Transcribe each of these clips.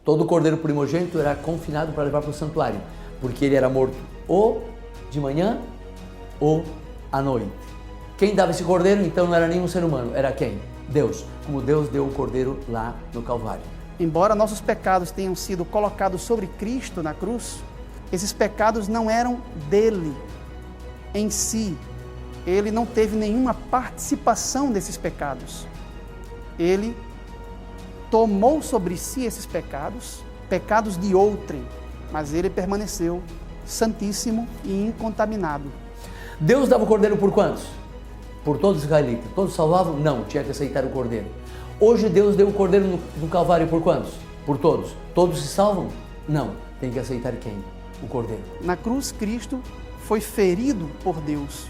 Todo cordeiro primogênito era confinado para levar para o santuário, porque ele era morto ou de manhã ou à noite. Quem dava esse cordeiro, então, não era nenhum ser humano, era quem? Deus, como Deus deu o cordeiro lá no Calvário. Embora nossos pecados tenham sido colocados sobre Cristo na cruz, esses pecados não eram dele em si. Ele não teve nenhuma participação desses pecados. Ele tomou sobre si esses pecados, pecados de outrem, mas ele permaneceu santíssimo e incontaminado. Deus dava o cordeiro por quantos? Por todos os israelitas. Todos salvavam? Não, tinha que aceitar o cordeiro. Hoje Deus deu o cordeiro no Calvário por quantos? Por todos. Todos se salvam? Não, tem que aceitar quem? O cordeiro. Na cruz, Cristo foi ferido por Deus,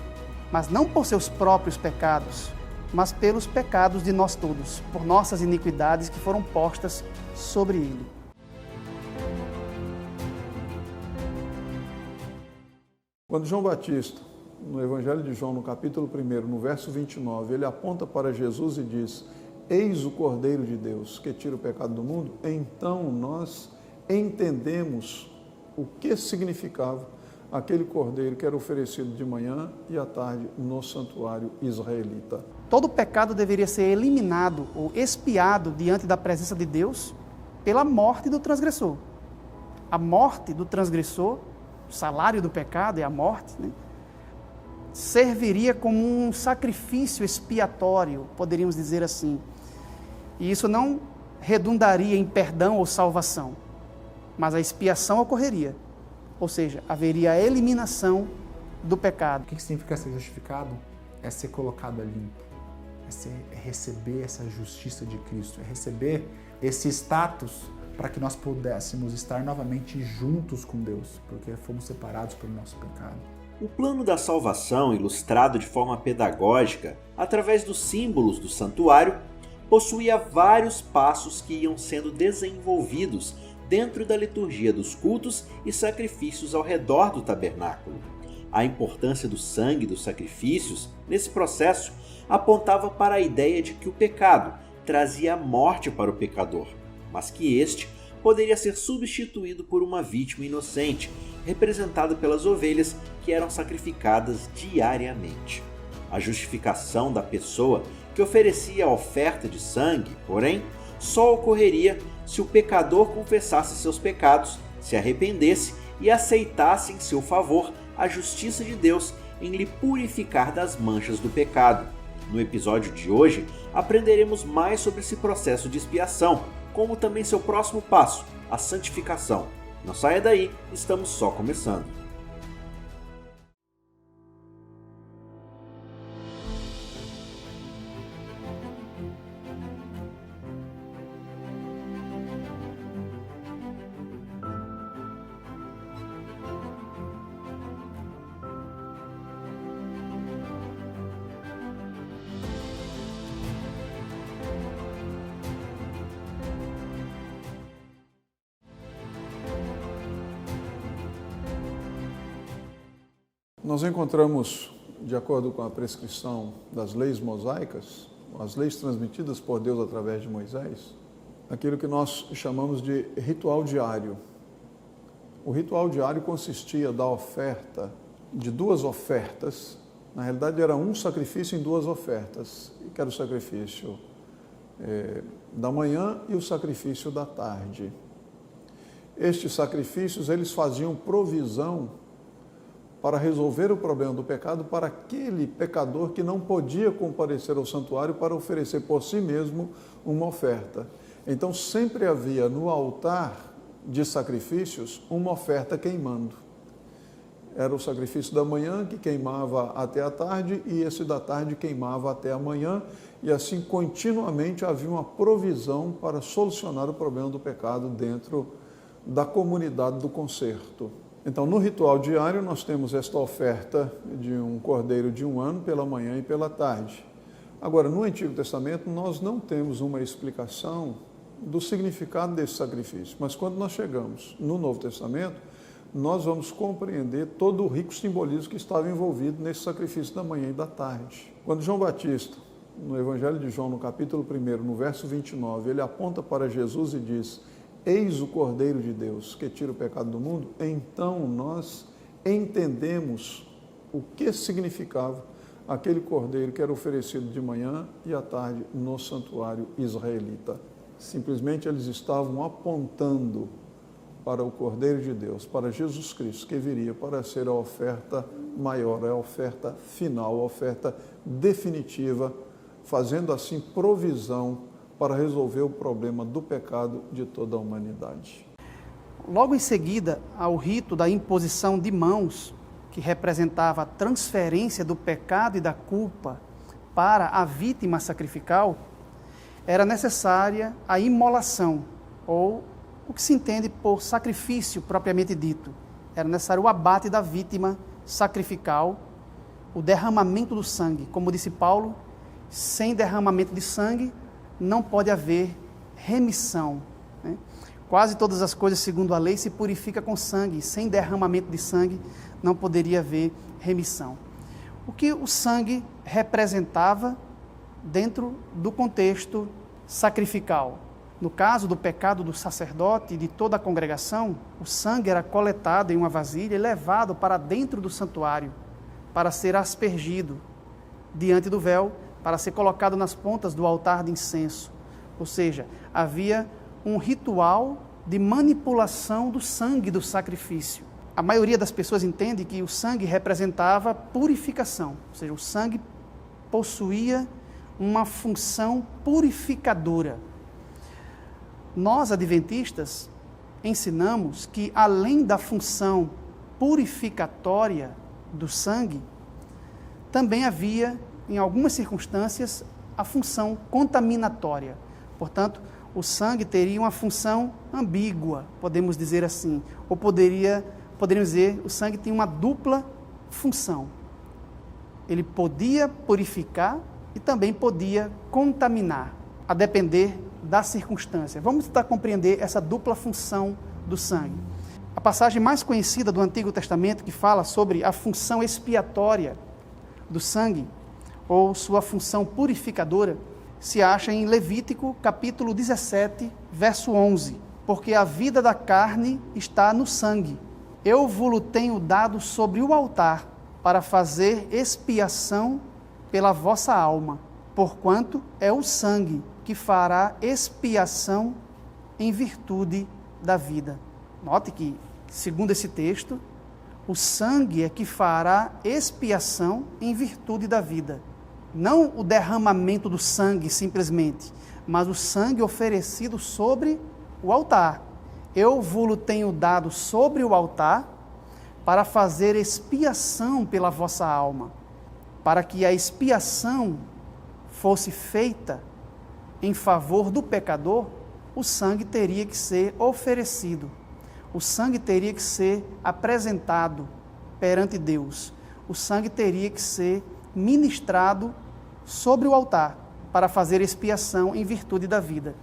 mas não por seus próprios pecados, mas pelos pecados de nós todos, por nossas iniquidades que foram postas sobre ele. Quando João Batista, no Evangelho de João, no capítulo 1, no verso 29, ele aponta para Jesus e diz: eis o Cordeiro de Deus que tira o pecado do mundo, então nós entendemos o que significava aquele cordeiro que era oferecido de manhã e à tarde no santuário israelita. Todo pecado deveria ser eliminado ou expiado diante da presença de Deus pela morte do transgressor. A morte do transgressor, o salário do pecado é a morte, serviria como um sacrifício expiatório, poderíamos dizer assim. E isso não redundaria em perdão ou salvação, mas a expiação ocorreria. Ou seja, haveria a eliminação do pecado. O que significa ser justificado? É ser colocado a limpo, é receber essa justiça de Cristo, é receber esse status para que nós pudéssemos estar novamente juntos com Deus, porque fomos separados pelo nosso pecado. O plano da salvação, ilustrado de forma pedagógica através dos símbolos do santuário, possuía vários passos que iam sendo desenvolvidos dentro da liturgia dos cultos e sacrifícios ao redor do tabernáculo. A importância do sangue dos sacrifícios, nesse processo, apontava para a ideia de que o pecado trazia a morte para o pecador, mas que este poderia ser substituído por uma vítima inocente, representada pelas ovelhas que eram sacrificadas diariamente. A justificação da pessoa que oferecia a oferta de sangue, porém, só ocorreria se o pecador confessasse seus pecados, se arrependesse e aceitasse em seu favor a justiça de Deus em lhe purificar das manchas do pecado. No episódio de hoje, aprenderemos mais sobre esse processo de expiação, como também seu próximo passo, a santificação. Não saia daí, estamos só começando. Nós encontramos, de acordo com a prescrição das leis mosaicas, as leis transmitidas por Deus através de Moisés, aquilo que nós chamamos de ritual diário. O ritual diário consistia da oferta, de duas ofertas, na realidade era um sacrifício em duas ofertas, que era o sacrifício da manhã e o sacrifício da tarde. Estes sacrifícios, eles faziam provisão para resolver o problema do pecado para aquele pecador que não podia comparecer ao santuário para oferecer por si mesmo uma oferta. Então sempre havia no altar de sacrifícios uma oferta queimando. Era o sacrifício da manhã que queimava até a tarde e esse da tarde queimava até a manhã e assim continuamente havia uma provisão para solucionar o problema do pecado dentro da comunidade do concerto. Então, no ritual diário, nós temos esta oferta de um cordeiro de 1 ano pela manhã e pela tarde. Agora, no Antigo Testamento, nós não temos uma explicação do significado desse sacrifício, mas quando nós chegamos no Novo Testamento, nós vamos compreender todo o rico simbolismo que estava envolvido nesse sacrifício da manhã e da tarde. Quando João Batista, no Evangelho de João, no capítulo 1, no verso 29, ele aponta para Jesus e diz: eis o Cordeiro de Deus que tira o pecado do mundo, então nós entendemos o que significava aquele cordeiro que era oferecido de manhã e à tarde no santuário israelita. Simplesmente eles estavam apontando para o Cordeiro de Deus, para Jesus Cristo, que viria para ser a oferta maior, a oferta final, a oferta definitiva, fazendo assim provisão para resolver o problema do pecado de toda a humanidade. Logo em seguida ao rito da imposição de mãos, que representava a transferência do pecado e da culpa para a vítima sacrificial, era necessária a imolação, ou o que se entende por sacrifício propriamente dito. Era necessário o abate da vítima sacrificial, o derramamento do sangue. Como disse Paulo, sem derramamento de sangue não pode haver remissão, né? Quase todas as coisas, segundo a lei, se purifica com sangue. Sem derramamento de sangue não poderia haver remissão. O que o sangue representava dentro do contexto sacrificial? No caso do pecado do sacerdote e de toda a congregação, o sangue era coletado em uma vasilha e levado para dentro do santuário para ser aspergido diante do véu, para ser colocado nas pontas do altar de incenso. Ou seja, havia um ritual de manipulação do sangue do sacrifício. A maioria das pessoas entende que o sangue representava purificação, ou seja, o sangue possuía uma função purificadora. Nós, adventistas, ensinamos que, além da função purificatória do sangue, também havia, em algumas circunstâncias, a função contaminatória. Portanto, o sangue teria uma função ambígua, podemos dizer assim, ou poderíamos dizer, o sangue tem uma dupla função. Ele podia purificar e também podia contaminar, a depender da circunstância. Vamos tentar compreender essa dupla função do sangue. A passagem mais conhecida do Antigo Testamento que fala sobre a função expiatória do sangue, ou sua função purificadora, se acha em Levítico, capítulo 17, verso 11. Porque a vida da carne está no sangue. Eu vos tenho dado sobre o altar para fazer expiação pela vossa alma, porquanto é o sangue que fará expiação em virtude da vida. Note que, segundo esse texto, o sangue é que fará expiação em virtude da vida. Não o derramamento do sangue simplesmente, mas o sangue oferecido sobre o altar. Eu vos tenho dado sobre o altar para fazer expiação pela vossa alma. Para que a expiação fosse feita em favor do pecador, o sangue teria que ser oferecido. O sangue teria que ser apresentado perante Deus. O sangue teria que ser ministrado sobre o altar para fazer expiação em virtude da vida.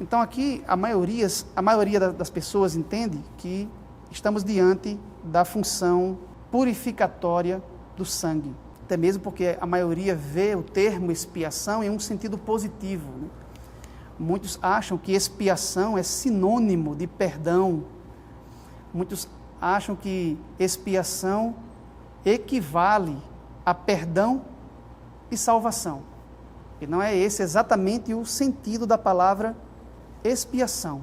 Então aqui a maioria das pessoas entende que estamos diante da função purificatória do sangue. Até mesmo porque a maioria vê o termo expiação em um sentido positivo, né? Muitos acham que expiação é sinônimo de perdão. Muitos acham que expiação equivale a perdão e salvação. E não é esse exatamente o sentido da palavra expiação.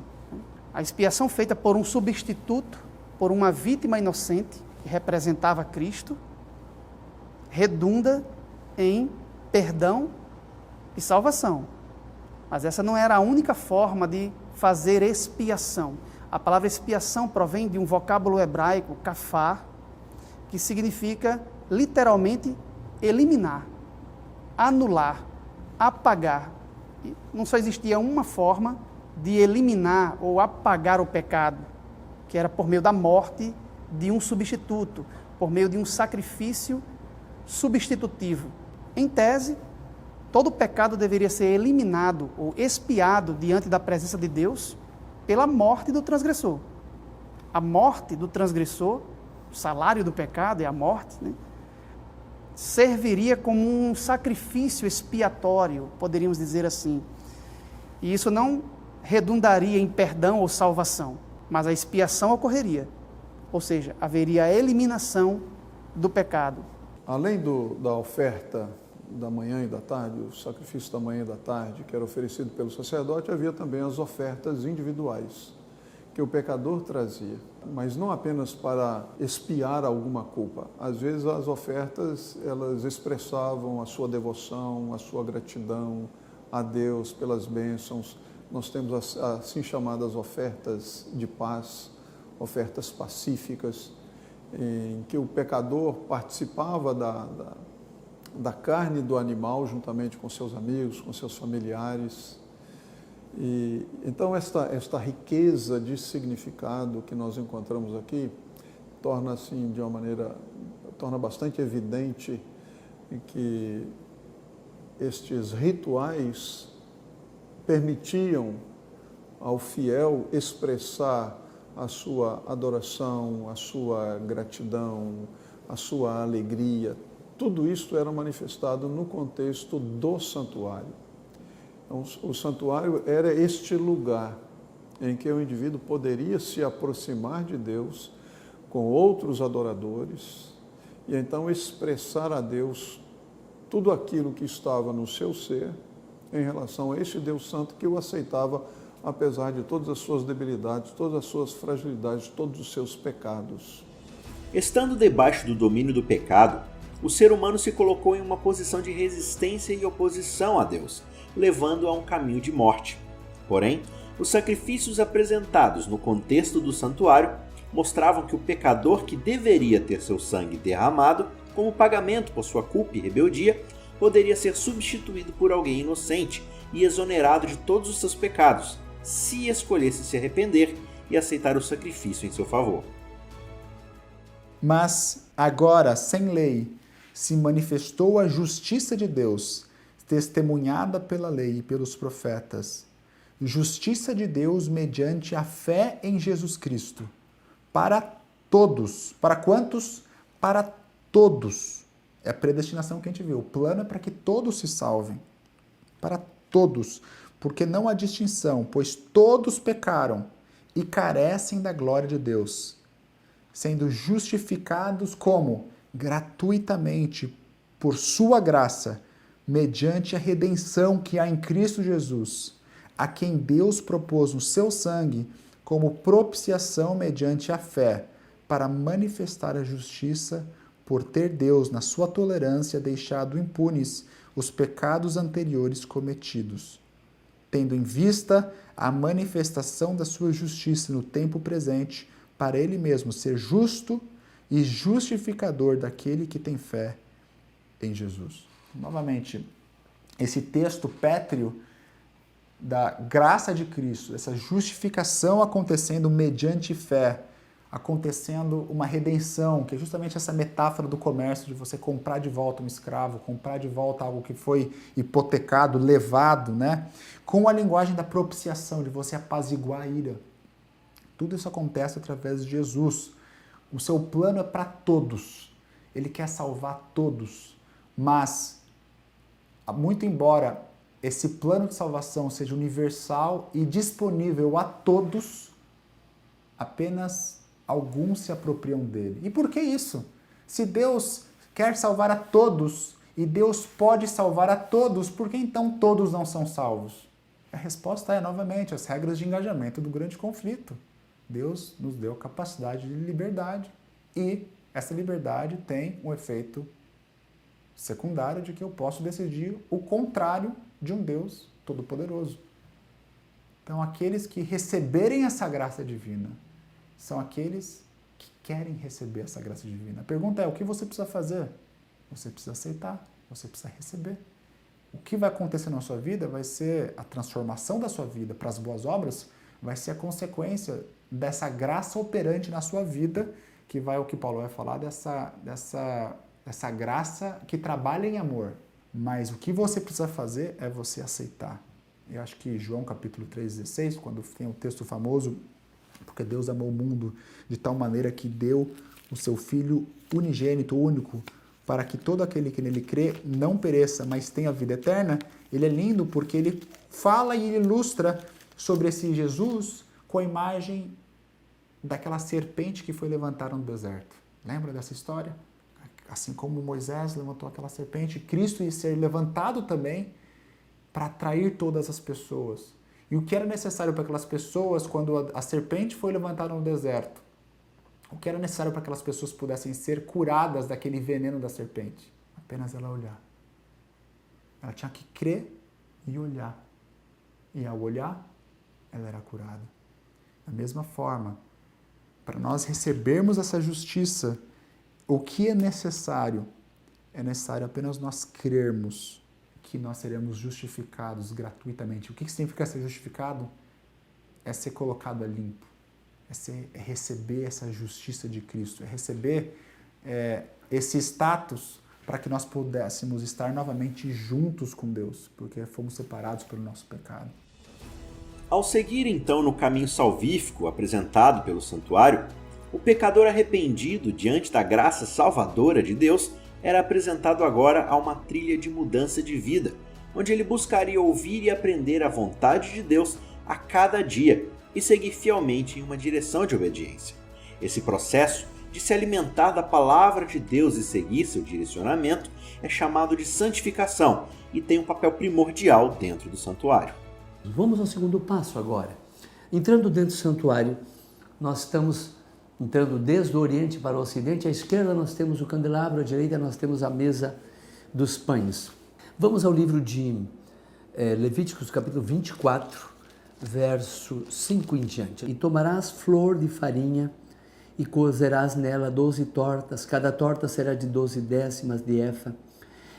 A expiação feita por um substituto, por uma vítima inocente, que representava Cristo, redunda em perdão e salvação. Mas essa não era a única forma de fazer expiação. A palavra expiação provém de um vocábulo hebraico, kafar, que significa literalmente eliminar, anular, apagar. E não só existia uma forma de eliminar ou apagar o pecado, que era por meio da morte de um substituto, por meio de um sacrifício substitutivo. Em tese, todo pecado deveria ser eliminado ou expiado diante da presença de Deus pela morte do transgressor. A morte do transgressor, o salário do pecado é a morte, né? Serviria como um sacrifício expiatório, poderíamos dizer assim. E isso não redundaria em perdão ou salvação, mas a expiação ocorreria, ou seja, haveria a eliminação do pecado. Além da oferta da manhã e da tarde, o sacrifício da manhã e da tarde, que era oferecido pelo sacerdote, havia também as ofertas individuais que o pecador trazia, mas não apenas para expiar alguma culpa. Às vezes as ofertas, elas expressavam a sua devoção, a sua gratidão a Deus pelas bênçãos. Nós temos as assim chamadas ofertas de paz, ofertas pacíficas, em que o pecador participava da carne do animal juntamente com seus amigos, com seus familiares. E então esta riqueza de significado que nós encontramos aqui torna assim torna bastante evidente que estes rituais permitiam ao fiel expressar a sua adoração, a sua gratidão, a sua alegria. Tudo isso era manifestado no contexto do santuário. Então, o santuário era este lugar em que o indivíduo poderia se aproximar de Deus com outros adoradores e então expressar a Deus tudo aquilo que estava no seu ser em relação a este Deus Santo que o aceitava apesar de todas as suas debilidades, todas as suas fragilidades, todos os seus pecados. Estando debaixo do domínio do pecado, o ser humano se colocou em uma posição de resistência e oposição a Deus, levando a um caminho de morte. Porém, os sacrifícios apresentados no contexto do santuário mostravam que o pecador que deveria ter seu sangue derramado como pagamento por sua culpa e rebeldia poderia ser substituído por alguém inocente e exonerado de todos os seus pecados, se escolhesse se arrepender e aceitar o sacrifício em seu favor. Mas agora, sem lei, se manifestou a justiça de Deus, testemunhada pela lei e pelos profetas. Justiça de Deus mediante a fé em Jesus Cristo. Para todos. Para quantos? Para todos. É a predestinação que a gente viu. O plano é para que todos se salvem. Para todos. Porque não há distinção, pois todos pecaram e carecem da glória de Deus, sendo justificados como? Gratuitamente, por sua graça, mediante a redenção que há em Cristo Jesus, a quem Deus propôs no seu sangue como propiciação mediante a fé, para manifestar a justiça por ter Deus, na sua tolerância, deixado impunes os pecados anteriores cometidos, tendo em vista a manifestação da sua justiça no tempo presente, para ele mesmo ser justo e justificador daquele que tem fé em Jesus. Novamente, esse texto pétreo da graça de Cristo, essa justificação acontecendo mediante fé, acontecendo uma redenção, que é justamente essa metáfora do comércio, de você comprar de volta um escravo, comprar de volta algo que foi hipotecado, levado, né? Com a linguagem da propiciação, de você apaziguar a ira. Tudo isso acontece através de Jesus. O seu plano é para todos. Ele quer salvar todos. Mas, muito embora esse plano de salvação seja universal e disponível a todos, apenas alguns se apropriam dele. E por que isso? Se Deus quer salvar a todos e Deus pode salvar a todos, por que então todos não são salvos? A resposta é, novamente, as regras de engajamento do grande conflito. Deus nos deu capacidade de liberdade e essa liberdade tem um efeito secundário de que eu posso decidir o contrário de um Deus todo-poderoso. Então, aqueles que receberem essa graça divina são aqueles que querem receber essa graça divina. A pergunta é, o que você precisa fazer? Você precisa aceitar, você precisa receber. O que vai acontecer na sua vida vai ser a transformação da sua vida para as boas obras, vai ser a consequência dessa graça operante na sua vida, que vai o que Paulo vai falar, dessa graça que trabalha em amor. Mas o que você precisa fazer é você aceitar. Eu acho que João capítulo 3,16, quando tem o texto famoso, porque Deus amou o mundo de tal maneira que deu o seu Filho unigênito, único, para que todo aquele que nele crê não pereça, mas tenha vida eterna. Ele é lindo porque ele fala e ele ilustra sobre esse Jesus com a imagem daquela serpente que foi levantada no deserto. Lembra dessa história? Assim como Moisés levantou aquela serpente, Cristo ia ser levantado também para atrair todas as pessoas. E o que era necessário para aquelas pessoas quando a serpente foi levantada no deserto? O que era necessário para que aquelas pessoas pudessem ser curadas daquele veneno da serpente? Apenas ela olhar. Ela tinha que crer e olhar. E ao olhar, ela era curada. Da mesma forma, para nós recebermos essa justiça, o que é necessário? É necessário apenas nós crermos que nós seremos justificados gratuitamente. O que significa ser justificado? É ser colocado a limpo. É receber essa justiça de Cristo. É receber esse status para que nós pudéssemos estar novamente juntos com Deus, porque fomos separados pelo nosso pecado. Ao seguir então no caminho salvífico apresentado pelo santuário, o pecador arrependido diante da graça salvadora de Deus era apresentado agora a uma trilha de mudança de vida, onde ele buscaria ouvir e aprender a vontade de Deus a cada dia e seguir fielmente em uma direção de obediência. Esse processo de se alimentar da palavra de Deus e seguir seu direcionamento é chamado de santificação e tem um papel primordial dentro do santuário. Vamos ao segundo passo agora. Entrando dentro do santuário, nós estamos entrando desde o oriente para o ocidente. À esquerda nós temos o candelabro, à direita nós temos a mesa dos pães. Vamos ao livro de Levíticos, capítulo 24, verso 5 em diante. E tomarás flor de farinha e cozerás nela 12 tortas, cada torta será de 12 décimas de efa,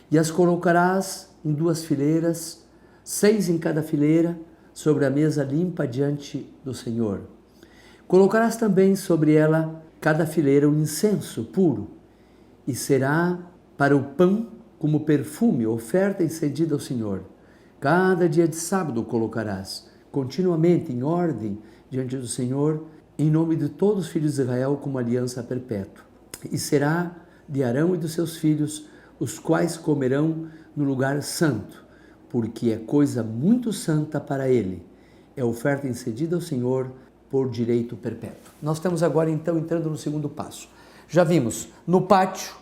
e as colocarás em 2 fileiras, 6 em cada fileira, sobre a mesa limpa diante do Senhor. Colocarás também sobre ela, cada fileira, um incenso puro, e será para o pão como perfume, oferta incedida ao Senhor. Cada dia de sábado colocarás, continuamente em ordem diante do Senhor, em nome de todos os filhos de Israel, como aliança perpétua. E será de Arão e dos seus filhos, os quais comerão no lugar santo, porque é coisa muito santa para ele. É oferta incedida ao Senhor por direito perpétuo. Nós estamos agora então entrando no segundo passo. Já vimos, no pátio,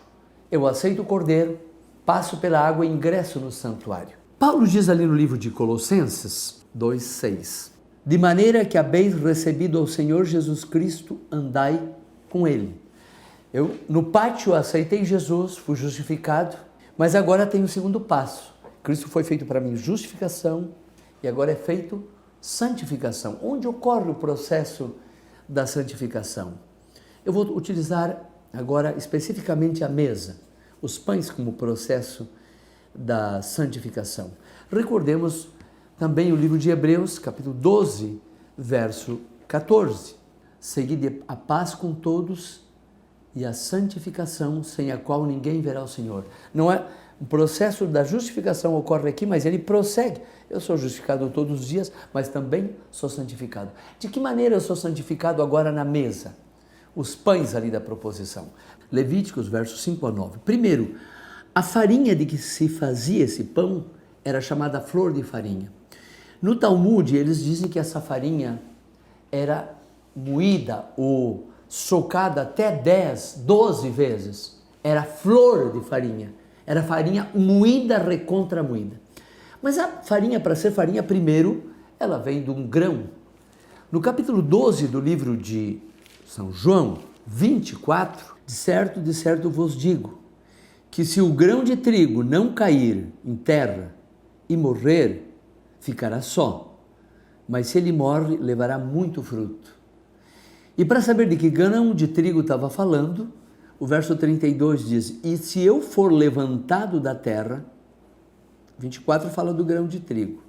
eu aceito o cordeiro, passo pela água e ingresso no santuário. Paulo diz ali no livro de Colossenses 2:6, de maneira que habeis recebido ao Senhor Jesus Cristo, andai com ele. Eu, no pátio, aceitei Jesus, fui justificado, mas agora tem o segundo passo. Cristo foi feito para mim justificação e agora é feito santificação. Onde ocorre o processo da santificação? Eu vou utilizar agora especificamente a mesa, os pães como processo da santificação. Recordemos também o livro de Hebreus, capítulo 12, verso 14. Seguide a paz com todos e a santificação, sem a qual ninguém verá o Senhor. Não é o processo da justificação ocorre aqui, mas ele prossegue. Eu sou justificado todos os dias, mas também sou santificado. De que maneira eu sou santificado agora na mesa? Os pães ali da proposição. Levíticos, versos 5 a 9. Primeiro, a farinha de que se fazia esse pão era chamada flor de farinha. No Talmud, eles dizem que essa farinha era moída ou socada até 10, 12 vezes. Era flor de farinha. Era farinha moída, recontra moída. Mas a farinha, para ser farinha, primeiro, ela vem de um grão. No capítulo 12 do livro de São João, 24, de certo vos digo, que se o grão de trigo não cair em terra e morrer, ficará só. Mas se ele morre, levará muito fruto. E para saber de que grão de trigo estava falando, o verso 32 diz, e se eu for levantado da terra, 24 fala do grão de trigo,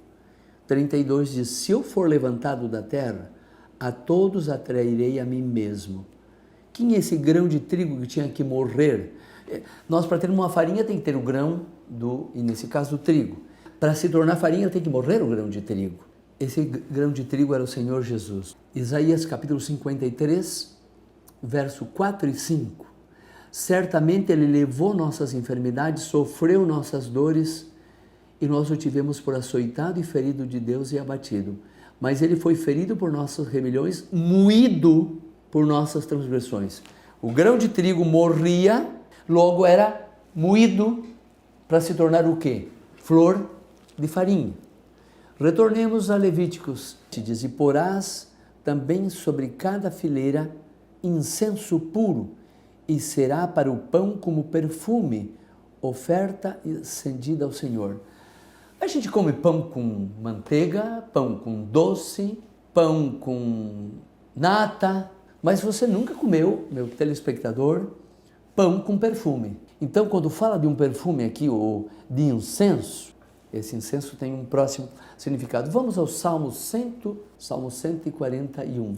32 diz, se eu for levantado da terra, a todos atrairei a mim mesmo. Quem é esse grão de trigo que tinha que morrer? Nós, para ter uma farinha, tem que ter o grão, e nesse caso, do trigo. Para se tornar farinha, tem que morrer o grão de trigo. Esse grão de trigo era o Senhor Jesus. Isaías capítulo 53, verso 4 e 5. Certamente Ele levou nossas enfermidades, sofreu nossas dores, e nós o tivemos por açoitado e ferido de Deus e abatido. mas ele foi ferido por nossas rebeliões, moído por nossas transgressões. O grão de trigo morria, logo era moído para se tornar o quê? Flor de farinha. Retornemos a Levíticos. Te diz, e porás também sobre cada fileira incenso puro, e será para o pão como perfume, oferta acendida ao Senhor. A gente come pão com manteiga, pão com doce, pão com nata, mas você nunca comeu, meu telespectador, pão com perfume. Então, quando fala de um perfume aqui, ou de incenso, esse incenso tem um próximo significado. Vamos ao Salmo 141.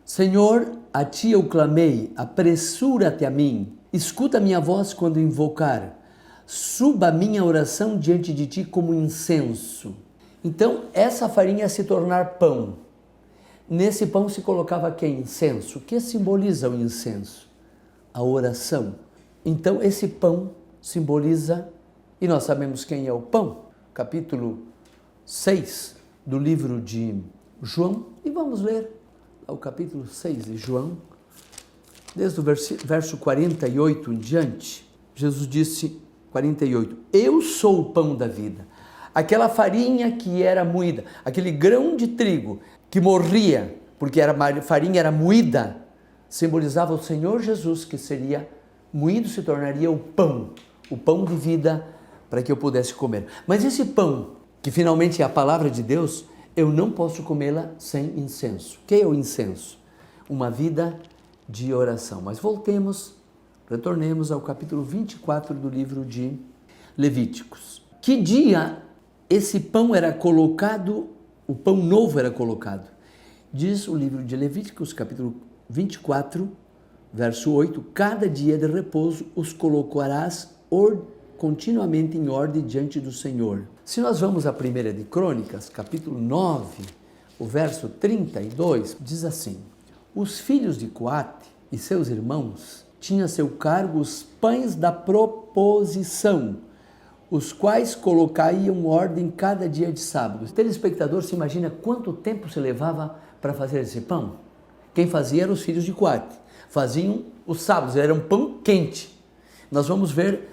Senhor, a ti eu clamei, apressura-te a mim, escuta minha voz quando invocar. Suba a minha oração diante de ti como incenso. Então, essa farinha ia se tornar pão. Nesse pão se colocava que? Incenso. O que simboliza o incenso? A oração. Então, esse pão simboliza, e nós sabemos quem é o pão, capítulo 6 do livro de João, e vamos ler o capítulo 6 de João, desde o verso 48 em diante. Jesus disse, 48, eu sou o pão da vida. Aquela farinha que era moída, aquele grão de trigo que morria, porque a farinha era moída, simbolizava o Senhor Jesus, que seria moído, se tornaria o pão de vida, para que eu pudesse comer. Mas esse pão, que finalmente é a palavra de Deus, eu não posso comê-la sem incenso. O que é o incenso? Uma vida de oração. Mas retornemos ao capítulo 24 do livro de Levíticos. Que dia esse pão era colocado, o pão novo era colocado? Diz o livro de Levíticos, capítulo 24, verso 8, cada dia de repouso os colocarás continuamente em ordem diante do Senhor. Se nós vamos à 1 de Crônicas, capítulo 9, o verso 32, diz assim, os filhos de Coate e seus irmãos tinham a seu cargo os pães da proposição, os quais colocariam ordem cada dia de sábado. O telespectador se imagina quanto tempo se levava para fazer esse pão? Quem fazia eram os filhos de Coate. Faziam os sábados, era um pão quente. Nós vamos ver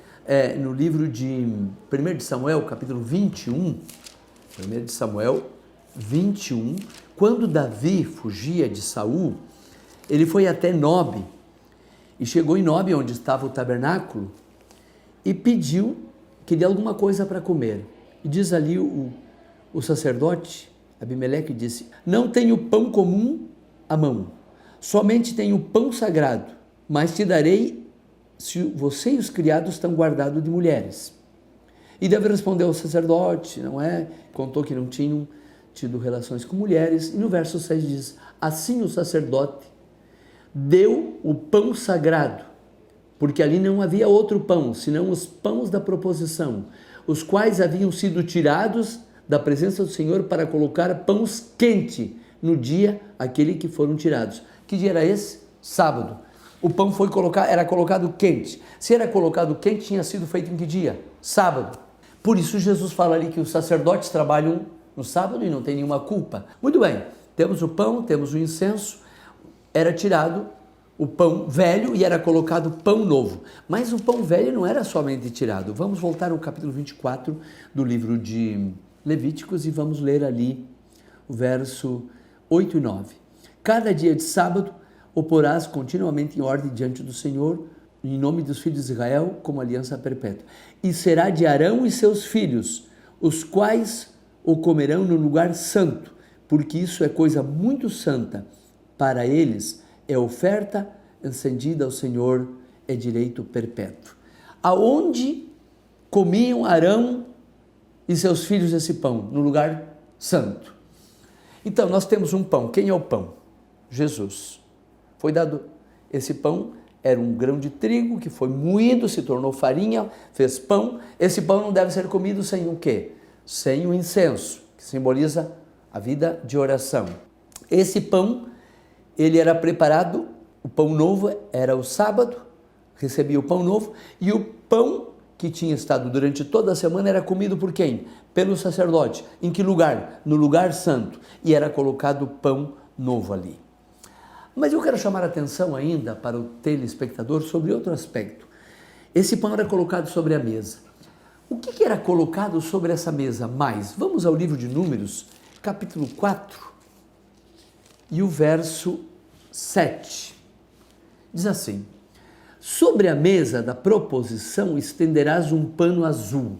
no livro de 1 de Samuel, capítulo 21, 1 de Samuel 21, quando Davi fugia de Saul, ele foi até Nobe, e chegou em Nobe, onde estava o tabernáculo, e pediu que dê alguma coisa para comer. E diz ali o sacerdote, Abimeleque, disse, não tenho pão comum à mão, somente tenho pão sagrado, mas te darei se você e os criados estão guardados de mulheres. E Davi respondeu ao sacerdote, não é? Contou que não tinham tido relações com mulheres. E no verso 6 diz, assim o sacerdote deu o pão sagrado, porque ali não havia outro pão, senão os pães da proposição, os quais haviam sido tirados da presença do Senhor para colocar pães quentes no dia aquele que foram tirados. Que dia era esse? Sábado. O pão era colocado quente. Se era colocado quente, tinha sido feito em que dia? Sábado. Por isso Jesus fala ali que os sacerdotes trabalham no sábado e não tem nenhuma culpa. Muito bem, temos o pão, temos o incenso, era tirado o pão velho e era colocado pão novo. Mas o pão velho não era somente tirado. Vamos voltar ao capítulo 24 do livro de Levíticos e vamos ler ali o verso 8 e 9. Cada dia de sábado o porás continuamente em ordem diante do Senhor, em nome dos filhos de Israel, como aliança perpétua. E será de Arão e seus filhos, os quais o comerão no lugar santo, porque isso é coisa muito santa. Para eles é oferta encendida ao Senhor, é direito perpétuo. Aonde comiam Arão e seus filhos esse pão? No lugar santo. Então, nós temos um pão. Quem é o pão? Jesus. Foi dado esse pão, era um grão de trigo que foi moído, se tornou farinha, fez pão. Esse pão não deve ser comido sem o quê? Sem o incenso, que simboliza a vida de oração. Esse pão, ele era preparado, o pão novo era o sábado, recebia o pão novo, e o pão que tinha estado durante toda a semana era comido por quem? pelo sacerdote. Em que lugar? No lugar santo. E era colocado pão novo ali. Mas eu quero chamar a atenção ainda para o telespectador sobre outro aspecto. Esse pão era colocado sobre a mesa. O que era colocado sobre essa mesa mais? Vamos ao livro de Números, capítulo 4, e o verso 7. Diz assim: sobre a mesa da proposição estenderás um pano azul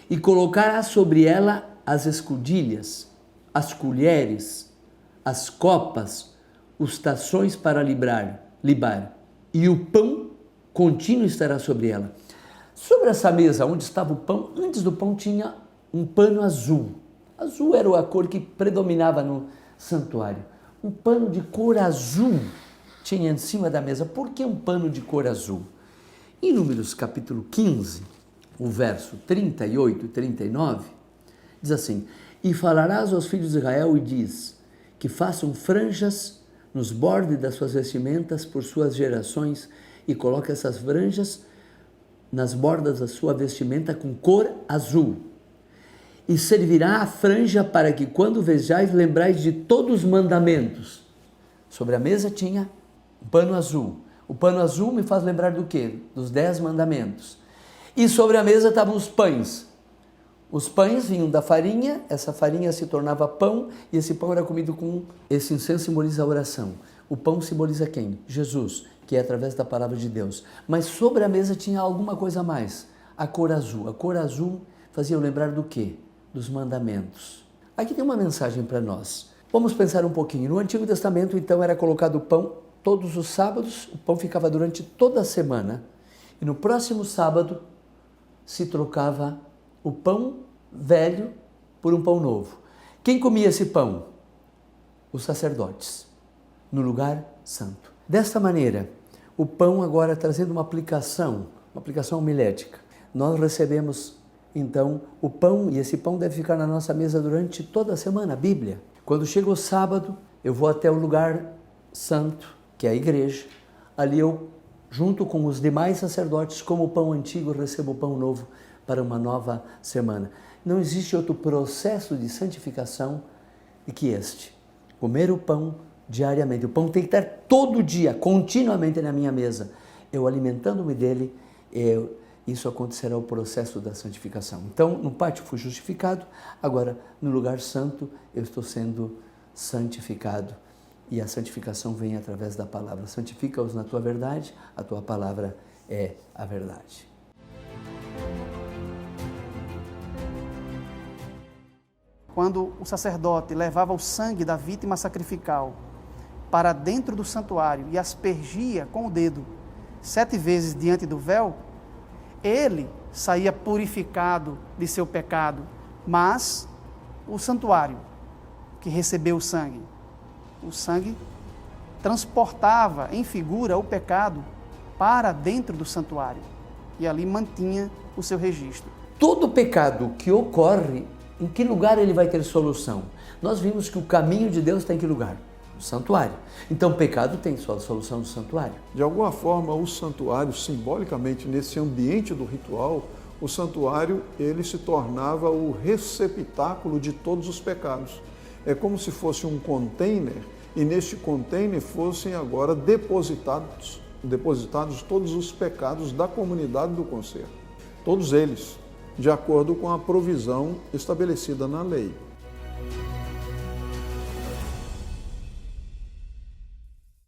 e colocarás sobre ela as escudilhas, as colheres, as copas, os tações para libar, e o pão contínuo estará sobre ela. Sobre essa mesa onde estava o pão, antes do pão tinha um pano azul. Azul era a cor que predominava no santuário. Um pano de cor azul tinha em cima da mesa. Por que um pano de cor azul? Em Números capítulo 15, o verso 38 e 39, diz assim: e falarás aos filhos de Israel e diz que façam franjas nos bordes das suas vestimentas por suas gerações e coloque essas franjas nas bordas da sua vestimenta com cor azul. E servirá a franja para que quando vejais lembrais de todos os mandamentos. Sobre a mesa tinha um pano azul. O pano azul me faz lembrar do quê? Dos 10 mandamentos. E sobre a mesa estavam os pães. Os pães vinham da farinha, essa farinha se tornava pão e esse pão era comido com... Esse incenso simboliza a oração. O pão simboliza quem? Jesus, que é através da palavra de Deus. Mas sobre a mesa tinha alguma coisa a mais. A cor azul. A cor azul fazia eu lembrar do quê? Dos mandamentos. Aqui tem uma mensagem para nós. Vamos pensar um pouquinho. No Antigo Testamento, então, era colocado o pão todos os sábados. O pão ficava durante toda a semana. E no próximo sábado se trocava o pão velho por um pão novo. Quem comia esse pão? Os sacerdotes, no lugar santo. Desta maneira, o pão agora trazendo uma aplicação homilética. Nós recebemos, então, o pão, e esse pão deve ficar na nossa mesa durante toda a semana, a Bíblia. Quando chega o sábado, eu vou até o lugar santo, que é a igreja. Ali eu, junto com os demais sacerdotes, como o pão antigo, recebo o pão novo para uma nova semana. Não existe outro processo de santificação do que este. Comer o pão diariamente. O pão tem que estar todo dia, continuamente na minha mesa. Eu alimentando-me dele, isso acontecerá o processo da santificação. Então, no pátio fui justificado, agora no lugar santo eu estou sendo santificado. E a santificação vem através da palavra. Santifica-os na tua verdade, a tua palavra é a verdade. Quando o sacerdote levava o sangue da vítima sacrificial para dentro do santuário e aspergia com o dedo 7 vezes diante do véu, ele saía purificado de seu pecado, mas o santuário que recebeu o sangue transportava em figura o pecado para dentro do santuário e ali mantinha o seu registro. Todo pecado que ocorre, em que lugar ele vai ter solução? Nós vimos que o caminho de Deus está em que lugar? No santuário. Então, o pecado tem sua solução no santuário. De alguma forma, o santuário, simbolicamente, nesse ambiente do ritual, o santuário, ele se tornava o receptáculo de todos os pecados. É como se fosse um container, e neste container fossem agora depositados todos os pecados da comunidade do concerto. Todos eles, de acordo com a provisão estabelecida na lei.